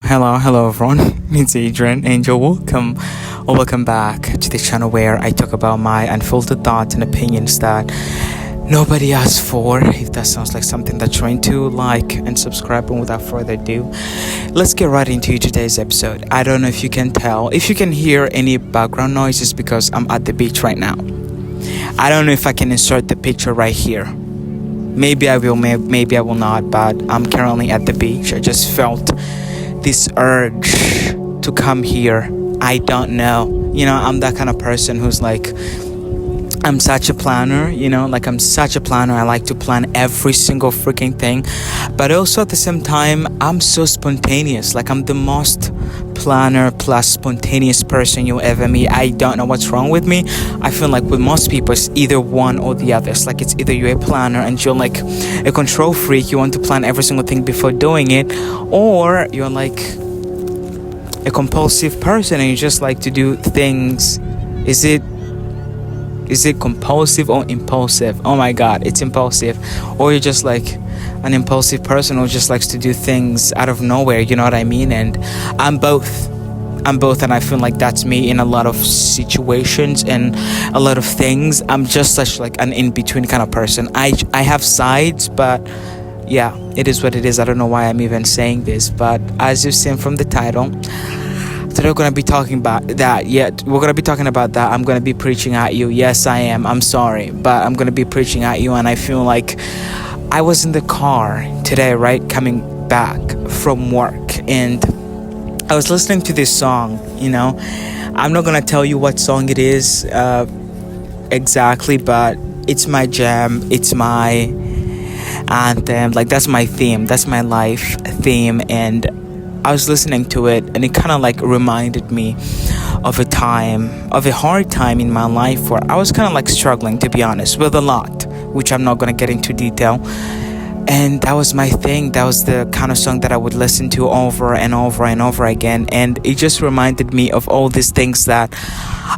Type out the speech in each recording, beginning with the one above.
Hello everyone. It's Adrian and you're welcome or welcome back to the channel where I talk about my unfiltered thoughts and opinions that nobody asked for. If that sounds like something that you're into, like and subscribe. And without further ado, let's get right into today's episode. I don't know if you can tell. If you can hear any background noises because I'm at the beach right now. I don't know if I can insert the picture right here. Maybe I will, maybe I will not, but I'm currently at the beach. I just felt this urge to come here. I don't know. I'm that kind of person who's like, I'm such a planner, I'm such a planner. I like to plan every single freaking thing. But also at the same time, I'm so spontaneous. Like, I'm the most planner plus spontaneous person you'll ever meet. I don't know what's wrong with me. I feel like with most people, it's either one or the other. It's like it's either you're a planner and you're like a control freak. You want to plan every single thing before doing it. Or you're like a compulsive person and you just like to do things. Is it compulsive or impulsive? Oh my god, it's impulsive. Or you're just like an impulsive person who just likes to do things out of nowhere, you know what I mean? And I'm both, and I feel like that's me in a lot of situations and a lot of things. I'm just such like an in-between kind of person. I have sides, but yeah, it is what it is. I don't know why I'm even saying this, but as you've seen from the title, today we're going to be talking about that. We're going to be talking about that. I'm going to be preaching at you. Yes, I am. I'm sorry, but I'm going to be preaching at you. And I feel like I was in the car today, right? Coming back from work. And I was listening to this song, I'm not going to tell you what song it is exactly, but it's my jam. It's my anthem. Like, that's my theme. That's my life theme. And I was listening to it and it kind of like reminded me of a hard time in my life where I was kind of like struggling, to be honest, with a lot, which I'm not going to get into detail. And that was my thing. That was the kind of song that I would listen to over and over and over again. And it just reminded me of all these things that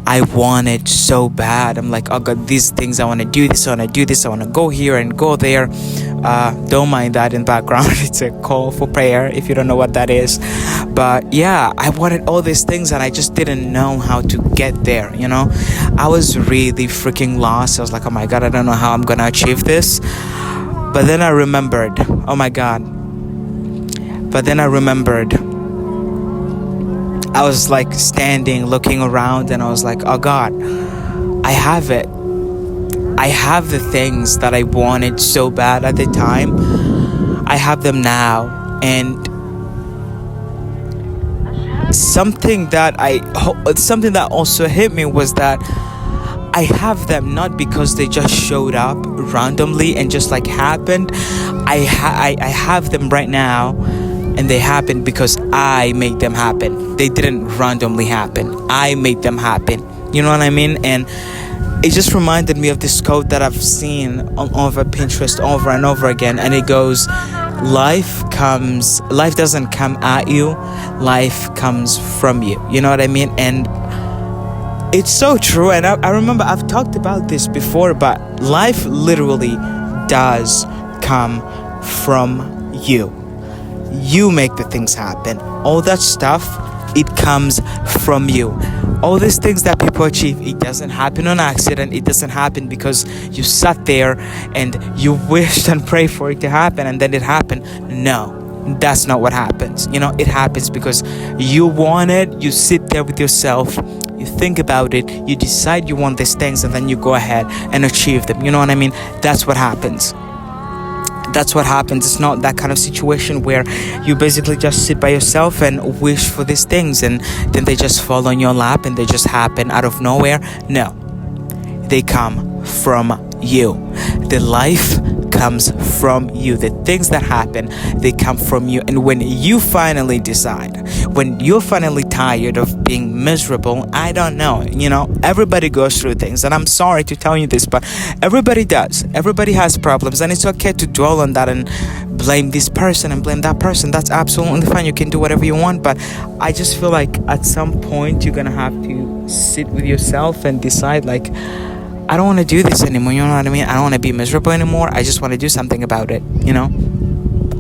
I wanted so bad. I'm like, oh god, these things, I want to do this, I want to do this, I want to go here and go there. Don't mind that in background. It's a call for prayer if you don't know what that is. But yeah, I wanted all these things and I just didn't know how to get there. I was really freaking lost. I was like, oh my god, I don't know how I'm gonna achieve this. But then I remembered, oh my god. But then I remembered, I was like standing, looking around, and I was like, oh god, I have it. I have the things that I wanted so bad at the time. I have them now. And something that also hit me was that I have them not because they just showed up randomly and just like happened. I have them right now, and they happened because I made them happen. They didn't randomly happen. I made them happen. You know what I mean? And it just reminded me of this quote that I've seen over Pinterest over and over again, and it goes, life doesn't come at you, life comes from you. You know what I mean? And it's so true. And I remember I've talked about this before, but life literally does come from you. You make the things happen. All that stuff, it comes from you. All these things that people achieve, it doesn't happen on accident. It doesn't happen because you sat there and you wished and prayed for it to happen and then it happened. No, that's not what happens. It happens because you want it. You sit there with yourself, you think about it, you decide you want these things, and then you go ahead and achieve them. You know what I mean? That's what happens. That's what happens. It's not that kind of situation where you basically just sit by yourself and wish for these things and then they just fall on your lap and they just happen out of nowhere. No, they come from you. The life comes from you. The things that happen, they come from you. And when you finally decide, when you're finally tired of being miserable, I don't know, everybody goes through things, and I'm sorry to tell you this, but everybody does. Everybody has problems, and it's okay to dwell on that and blame this person and blame that person. That's absolutely fine. You can do whatever you want, but I just feel like at some point you're gonna have to sit with yourself and decide, like, I don't want to do this anymore. You know what I mean? I don't want to be miserable anymore. I just want to do something about it.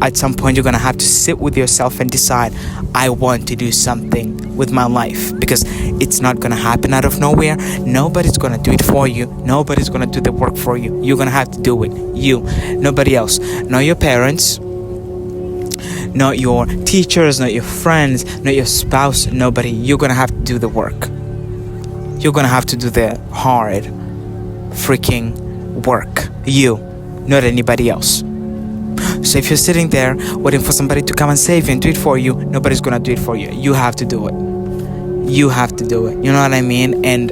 at some point you're gonna have to sit with yourself and decide, I want to do something with my life, because it's not gonna happen out of nowhere. Nobody's gonna do it for you. Nobody's gonna do the work for you. You're gonna have to do it. You, nobody else. Not your parents, not your teachers, not your friends, not your spouse, nobody. You're gonna have to do the work. You're gonna have to do the hard freaking work. You, not anybody else. So if you're sitting there waiting for somebody to come and save you and do it for you, nobody's gonna do it for you. You have to do it. You have to do it. You know what I mean? And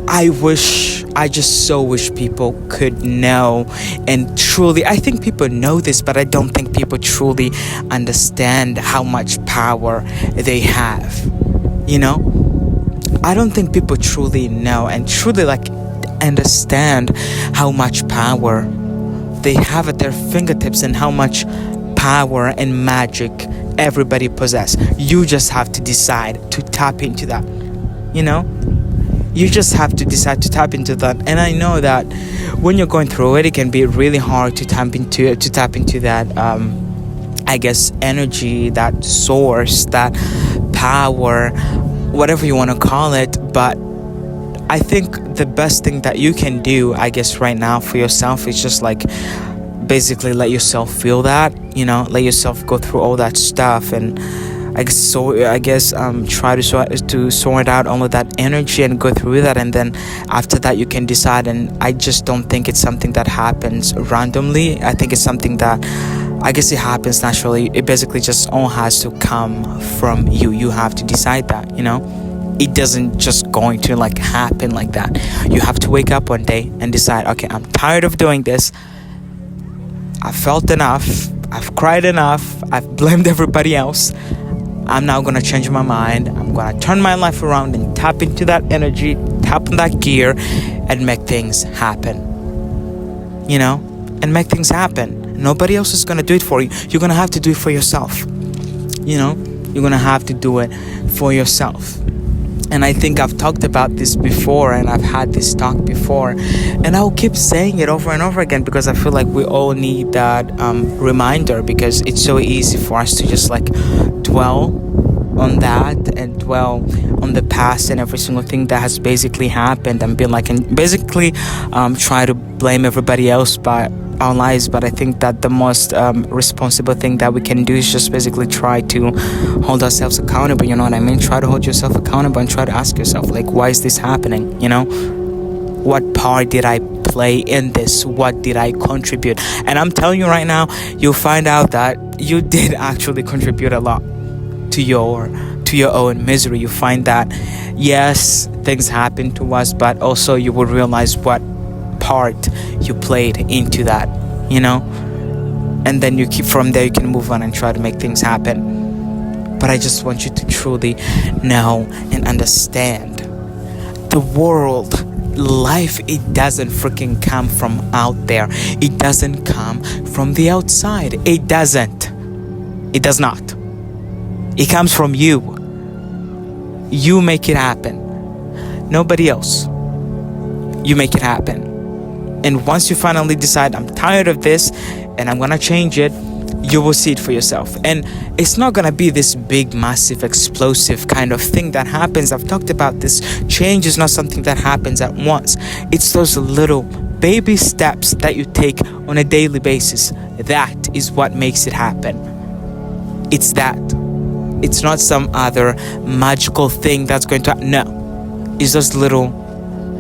I just so wish people could know and truly, I think people know this, but I don't think people truly understand how much power they have. You know? I don't think people truly know and truly understand how much power they have at their fingertips and how much power and magic everybody possess. You just have to decide to tap into that. You know? You just have to decide to tap into that. And I know that when you're going through it, it can be really hard to tap into that I guess energy, that source, that power, whatever you want to call it. But I think the best thing that you can do, I guess, right now for yourself is just basically let yourself feel that, you know, let yourself go through all that stuff, and try to sort out all of that energy and go through that, and then after that you can decide. And I just don't think it's something that happens randomly. I think it's something that, I guess, it happens naturally. It basically just all has to come from you. You have to decide that, you know. It doesn't just going to happen like that. You have to wake up one day and decide, okay, I'm tired of doing this. I've felt enough. I've cried enough. I've blamed everybody else. I'm now going to change my mind. I'm going to turn my life around and tap into that energy, tap on that gear, and make things happen. You know? And make things happen. Nobody else is going to do it for you. You're going to have to do it for yourself. You know? You're going to have to do it for yourself. And I think I've talked about this before, and I've had this talk before, and I'll keep saying it over and over again, because I feel like we all need that reminder, because it's so easy for us to just dwell on that and dwell on the past and every single thing that has basically happened, and be and basically try to blame everybody else by our lives. But I think that the most responsible thing that we can do is just basically try to hold ourselves accountable. You know what I mean? Try to hold yourself accountable and try to ask yourself, why is this happening? You know, what part did I play in this? What did I contribute? And I'm telling you right now, you'll find out that you did actually contribute a lot to your own misery. You find that yes, things happen to us, but also you will realize what part you played into that, you know. And then you keep from there, you can move on and try to make things happen. But I just want you to truly know and understand the world, life, it doesn't freaking come from out there. It doesn't come from the outside. It does not. It comes from you. You make it happen. Nobody else. You make it happen. And once you finally decide, I'm tired of this and I'm gonna change it, you will see it for yourself. And it's not gonna be this big, massive, explosive kind of thing that happens. I've talked about this. Change is not something that happens at once. It's those little baby steps that you take on a daily basis. That is what makes it happen. It's that. It's not some other magical thing that's going to... No. It's those little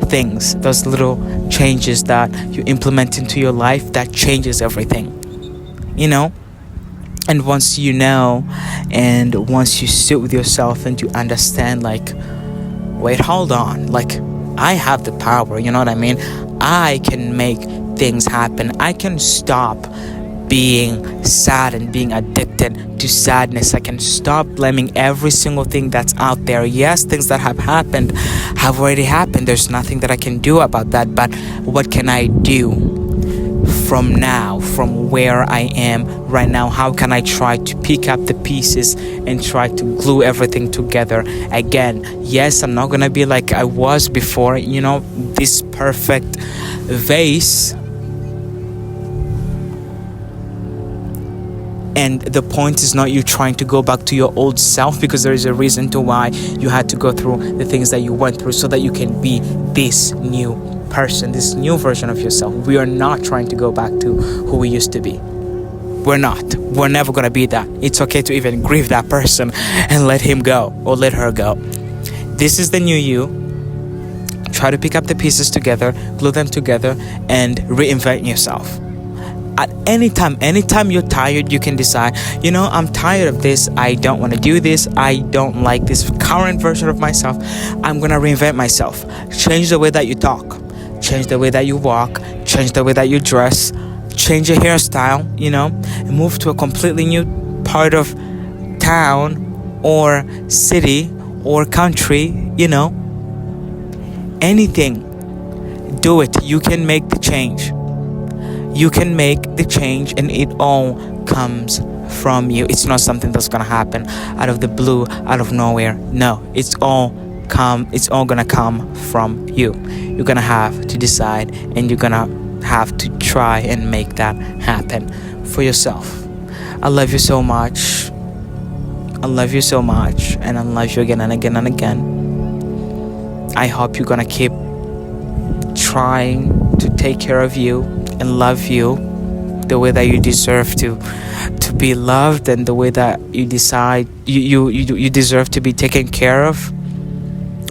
things, those little changes that you implement into your life that changes everything, you know. And once you know, and once you sit with yourself and you understand, wait, hold on, I have the power, you know what I mean? I can make things happen. I can stop being sad and being addicted to sadness. I can stop blaming every single thing that's out there. Yes, things that have happened have already happened. There's nothing that I can do about that. But what can I do from now, from where I am right now? How can I try to pick up the pieces and try to glue everything together again? Yes, I'm not gonna be like I was before, you know, this perfect vase. And the point is not you trying to go back to your old self, because there is a reason to why you had to go through the things that you went through, so that you can be this new person, this new version of yourself. We are not trying to go back to who we used to be. We're not. We're never gonna be that. It's okay to even grieve that person and let him go or let her go. This is the new you. Try to pick up the pieces together, glue them together, and reinvent yourself. At anytime you're tired, you can decide, I'm tired of this. I don't want to do this. I don't like this current version of myself. I'm going to reinvent myself. Change the way that you talk. Change the way that you walk. Change the way that you dress. Change your hairstyle, and move to a completely new part of town or city or country, Anything. Do it. You can make the change. You can make the change, and it all comes from you. It's not something that's gonna happen out of the blue, out of nowhere. No, it's all gonna come from you. You're gonna have to decide, and you're gonna have to try and make that happen for yourself. I love you so much. I love you so much, and I love you again and again and again. I hope you're gonna keep trying to take care of you and love you the way that you deserve to be loved, and the way that you decide you deserve to be taken care of.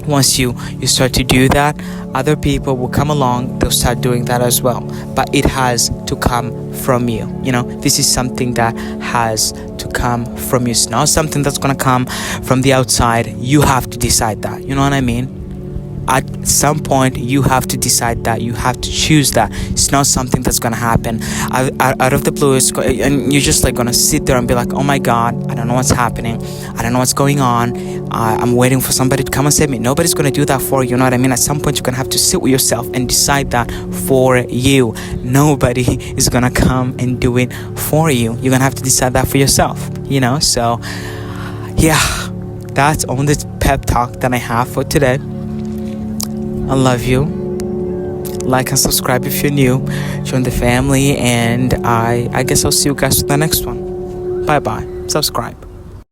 Once you start to do that, other people will come along, they'll start doing that as well. But it has to come from you. This is something that has to come from you. It's not something that's gonna come from the outside. You have to decide that. You know what I mean? At some point, you have to decide that. You have to choose that. It's not something that's gonna happen out of the blue, and you're just like gonna sit there and be like, oh my god, I don't know what's happening, I don't know what's going on, I'm waiting for somebody to come and save me. Nobody's gonna do that for you. You know what I mean? At some point, you're gonna have to sit with yourself and decide that for you. Nobody is gonna come and do it for you. You're gonna have to decide that for yourself. So yeah, that's all the pep talk that I have for today. I love you. Like and subscribe if you're new. Join the family, and I guess I'll see you guys for the next one. Bye bye. Subscribe.